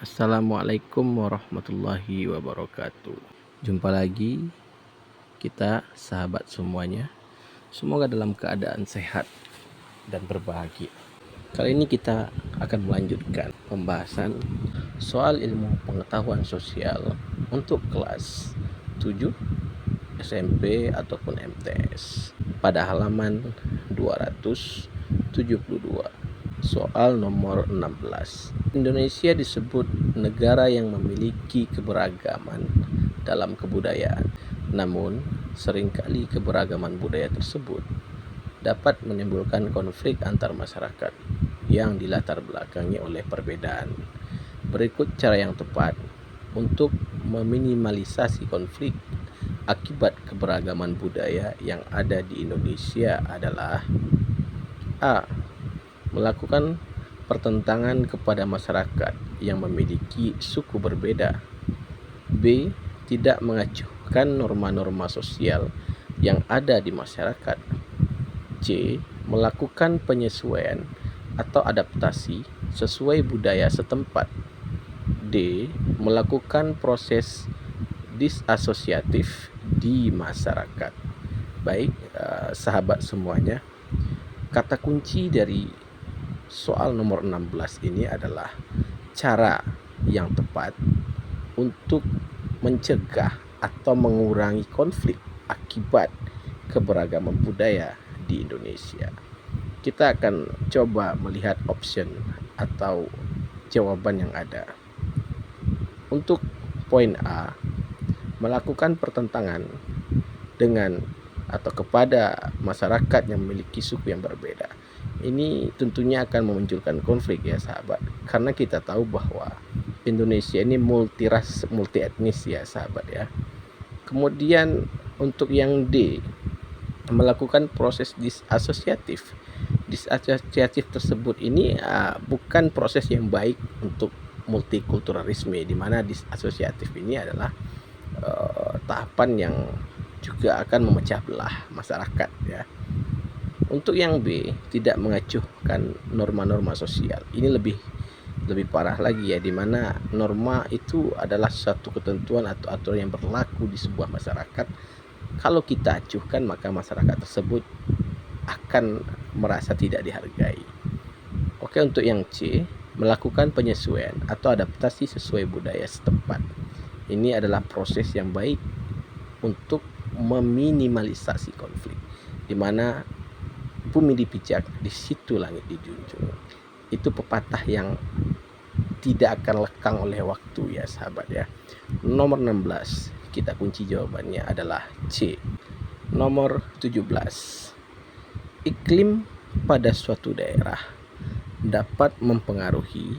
Assalamualaikum warahmatullahi wabarakatuh. Jumpa lagi kita sahabat semuanya. Semoga dalam keadaan sehat dan berbahagia. Kali ini kita akan melanjutkan pembahasan soal ilmu pengetahuan sosial untuk kelas 7 SMP ataupun MTS pada halaman 272. Soal nomor 16. Indonesia disebut negara yang memiliki keberagaman dalam kebudayaan. Namun, seringkali keberagaman budaya tersebut dapat menimbulkan konflik antar masyarakat yang dilatar belakangi oleh perbedaan. Berikut cara yang tepat untuk meminimalisasi konflik akibat keberagaman budaya yang ada di Indonesia adalah: A. Melakukan pertentangan kepada masyarakat yang memiliki suku berbeda. B. Tidak mengacuhkan norma-norma sosial yang ada di masyarakat. C. Melakukan penyesuaian atau adaptasi sesuai budaya setempat. D. Melakukan proses disasosiatif di masyarakat. Baik, sahabat semuanya, kata kunci dari soal nomor 16 ini adalah cara yang tepat untuk mencegah atau mengurangi konflik akibat keberagaman budaya di Indonesia. Kita akan coba melihat option atau jawaban yang ada. Untuk poin A, melakukan pertentangan dengan atau kepada masyarakat yang memiliki suku yang berbeda. Ini tentunya akan memunculkan konflik ya sahabat, karena kita tahu bahwa Indonesia ini multiras, multi etnis ya sahabat ya. Kemudian untuk yang D, melakukan proses disasosiatif. Disasosiatif tersebut ini bukan proses yang baik untuk multikulturalisme, di mana disasosiatif ini adalah tahapan yang juga akan memecah belah masyarakat ya. Untuk yang B, tidak mengacuhkan norma-norma sosial. Ini lebih parah lagi ya, di mana norma itu adalah suatu ketentuan atau aturan yang berlaku di sebuah masyarakat. Kalau kita acuhkan, maka masyarakat tersebut akan merasa tidak dihargai. Oke, untuk yang C, melakukan penyesuaian atau adaptasi sesuai budaya setempat. Ini adalah proses yang baik untuk meminimalisasi konflik, di mana bumi dipijak, di situ langit dijunjung. Itu pepatah yang tidak akan lekang oleh waktu ya sahabat ya. Nomor 16, kita kunci jawabannya adalah C. Nomor 17. Iklim pada suatu daerah dapat mempengaruhi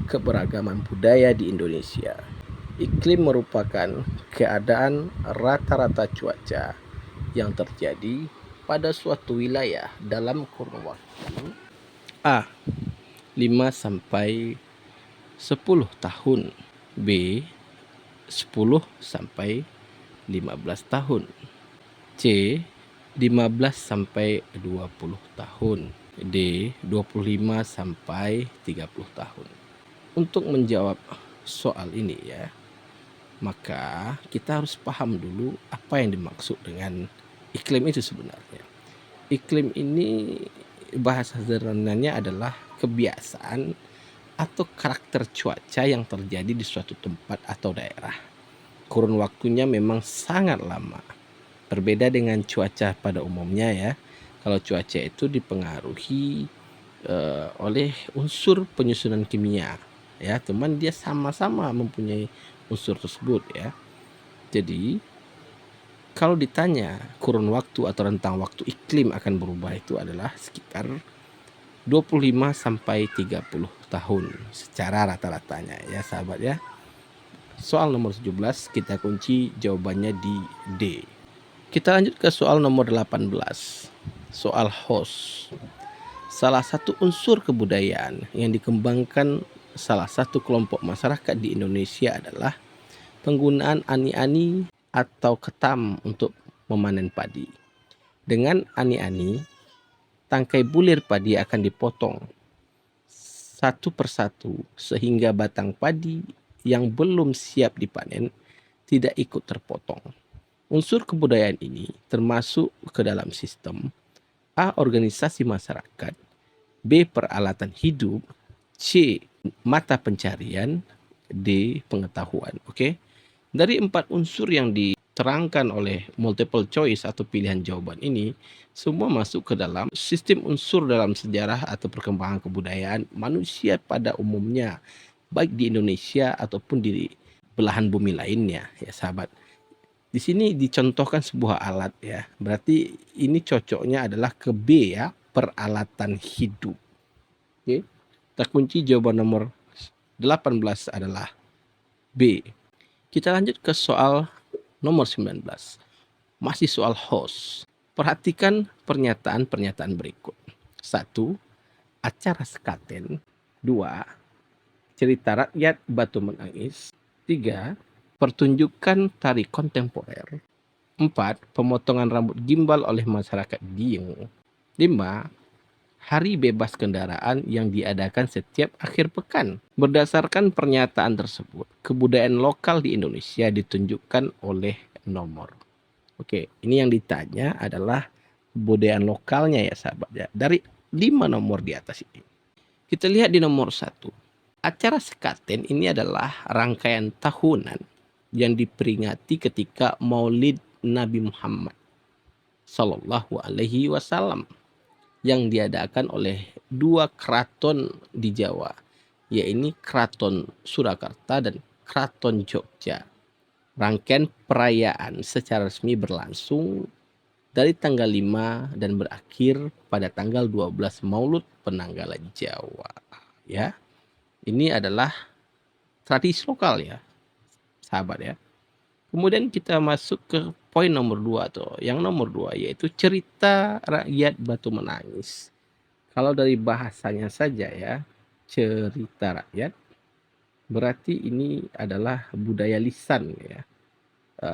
keberagaman budaya di Indonesia. Iklim merupakan keadaan rata-rata cuaca yang terjadi pada suatu wilayah dalam kurun waktu A. 5 sampai 10 tahun, B. 10 sampai 15 tahun, C. 15 sampai 20 tahun, D. 25 sampai 30 tahun. Untuk menjawab soal ini ya, maka kita harus paham dulu apa yang dimaksud dengan iklim itu sebenarnya. Iklim ini bahasa sederhananya adalah kebiasaan atau karakter cuaca yang terjadi di suatu tempat atau daerah. Kurun waktunya memang sangat lama. Berbeda dengan cuaca pada umumnya ya. Kalau cuaca itu dipengaruhi oleh unsur penyusunan kimia ya, teman dia sama-sama mempunyai unsur tersebut ya. Jadi kalau ditanya kurun waktu atau rentang waktu iklim akan berubah, itu adalah sekitar 25 sampai 30 tahun secara rata-ratanya ya sahabat ya. Soal nomor 17 kita kunci jawabannya di D. Kita lanjut ke soal nomor 18. Soal host. Salah satu unsur kebudayaan yang dikembangkan salah satu kelompok masyarakat di Indonesia adalah penggunaan ani-ani atau ketam untuk memanen padi. Dengan ani-ani, tangkai bulir padi akan dipotong satu persatu sehingga batang padi yang belum siap dipanen tidak ikut terpotong. Unsur kebudayaan ini termasuk ke dalam sistem A. Organisasi masyarakat, B. Peralatan hidup, C. Mata pencarian, D. Pengetahuan. Oke. Dari 4 unsur yang diterangkan oleh multiple choice atau pilihan jawaban ini, semua masuk ke dalam sistem unsur dalam sejarah atau perkembangan kebudayaan manusia pada umumnya, baik di Indonesia ataupun di belahan bumi lainnya, ya sahabat. Di sini dicontohkan sebuah alat ya. Berarti ini cocoknya adalah ke B ya, peralatan hidup. Oke. Kita kunci jawaban nomor 18 adalah B. Kita lanjut ke soal nomor 19. Masih soal host. Perhatikan pernyataan-pernyataan berikut. 1. Acara sekaten. 2. Cerita rakyat Batu Menangis. 3. Pertunjukan tari kontemporer. 4. Pemotongan rambut gimbal oleh masyarakat Dieng. 5. Hari bebas kendaraan yang diadakan setiap akhir pekan. Berdasarkan pernyataan tersebut, kebudayaan lokal di Indonesia ditunjukkan oleh nomor. Oke, ini yang ditanya adalah kebudayaan lokalnya ya sahabat ya. Dari 5 nomor di atas ini. Kita lihat di nomor 1. Acara sekaten ini adalah rangkaian tahunan yang diperingati ketika Maulid Nabi Muhammad Sallallahu Alaihi Wasallam yang diadakan oleh 2 keraton di Jawa, yaitu Keraton Surakarta dan Keraton Jogja. Rangkaian perayaan secara resmi berlangsung dari tanggal 5 dan berakhir pada tanggal 12 Maulud Penanggalan Jawa. Ya, ini adalah tradisi lokal ya, sahabat ya. Kemudian kita masuk ke poin nomor 2 tuh. Yang nomor 2 yaitu cerita rakyat Batu Menangis. Kalau dari bahasanya saja ya, cerita rakyat berarti ini adalah budaya lisan ya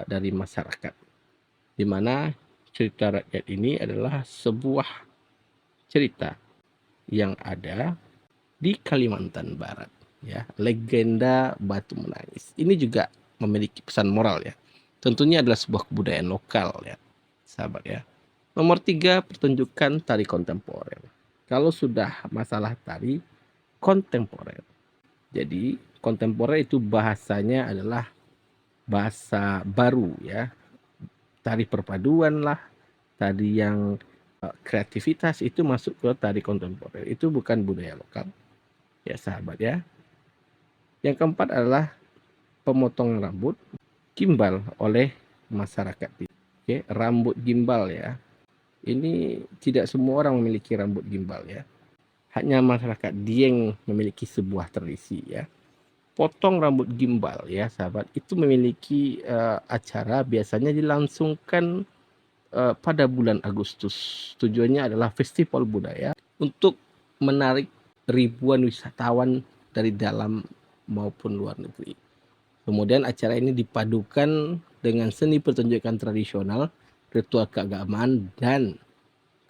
dari masyarakat. Di mana cerita rakyat ini adalah sebuah cerita yang ada di Kalimantan Barat ya, legenda Batu Menangis. Ini juga memiliki pesan moral ya. Tentunya adalah sebuah kebudayaan lokal ya, sahabat ya. Nomor 3, pertunjukan tari kontemporer. Kalau sudah masalah tari kontemporer. Jadi kontemporer itu bahasanya adalah bahasa baru ya. Tari perpaduan lah, tari yang kreativitas itu masuk ke tari kontemporer. Itu bukan budaya lokal ya sahabat ya. Yang keempat adalah pemotongan rambut gimbal oleh masyarakat. Oke, rambut gimbal ya. Ini tidak semua orang memiliki rambut gimbal ya. Hanya masyarakat Dieng memiliki sebuah tradisi ya. Potong rambut gimbal ya sahabat. Itu memiliki acara biasanya dilangsungkan pada bulan Agustus. Tujuannya adalah festival budaya untuk menarik ribuan wisatawan dari dalam maupun luar negeri. Kemudian acara ini dipadukan dengan seni pertunjukan tradisional, ritual keagamaan, dan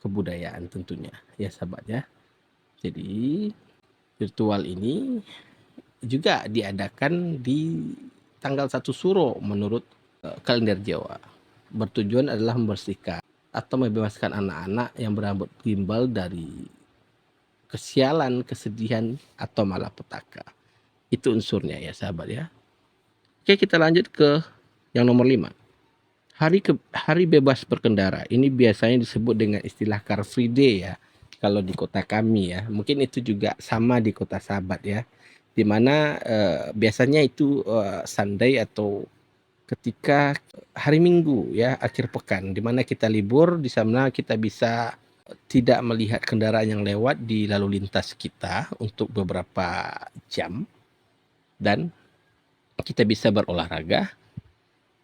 kebudayaan tentunya. Ya sahabat ya. Jadi ritual ini juga diadakan di tanggal 1 Suro menurut kalender Jawa. Bertujuan adalah membersihkan atau membebaskan anak-anak yang berambut gimbal dari kesialan, kesedihan, atau malapetaka. Itu unsurnya ya sahabat ya. Oke, kita lanjut ke yang nomor 5. Hari bebas berkendara. Ini biasanya disebut dengan istilah Car Free Day ya. Kalau di kota kami ya. Mungkin itu juga sama di kota sahabat ya. Dimana biasanya itu Sunday atau ketika hari Minggu ya, akhir pekan. Dimana kita libur, di sana kita bisa tidak melihat kendaraan yang lewat di lalu lintas kita untuk beberapa jam. Dan kita bisa berolahraga,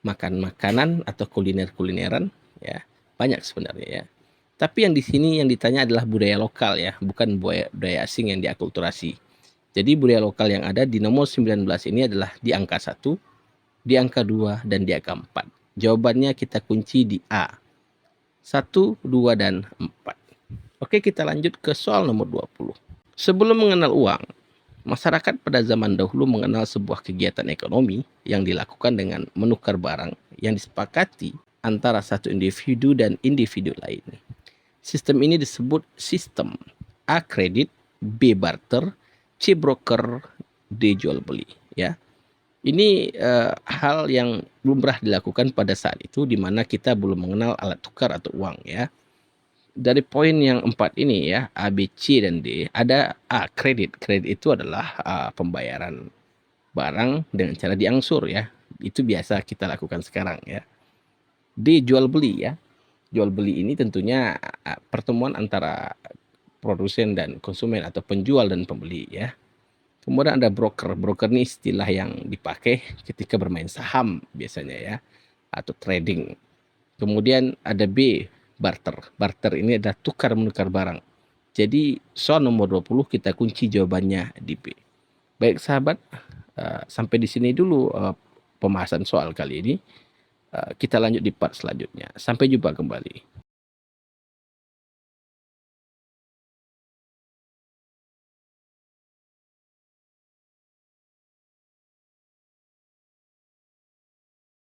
makan makanan atau kuliner-kulineran ya, banyak sebenarnya ya. Tapi yang di sini yang ditanya adalah budaya lokal ya, bukan budaya asing yang diakulturasi. Jadi budaya lokal yang ada di nomor 19 ini adalah di angka 1, di angka 2, dan di angka 4. Jawabannya kita kunci di A. 1, 2, dan 4. Oke, kita lanjut ke soal nomor 20. Sebelum mengenal uang, Masyarakat pada zaman dahulu mengenal sebuah kegiatan ekonomi yang dilakukan dengan menukar barang yang disepakati antara satu individu dan individu lain. Sistem ini disebut sistem A kredit, B barter, C broker, D jual beli. Ya, ini hal yang lumrah dilakukan pada saat itu, di mana kita belum mengenal alat tukar atau uang. Ya, dari poin yang 4 ini ya, A, B, C, dan D, ada A, kredit. Kredit itu adalah pembayaran barang dengan cara diangsur ya. Itu biasa kita lakukan sekarang ya. D, jual beli ya. Jual beli ini tentunya pertemuan antara produsen dan konsumen atau penjual dan pembeli ya. Kemudian ada broker. Broker ini istilah yang dipakai ketika bermain saham biasanya ya, atau trading. Kemudian ada B, barter. Barter ini adalah tukar menukar barang. Jadi soal nomor 20 kita kunci jawabannya di B. Baik sahabat, sampai di sini dulu pembahasan soal kali ini. Kita lanjut di part selanjutnya. Sampai jumpa kembali.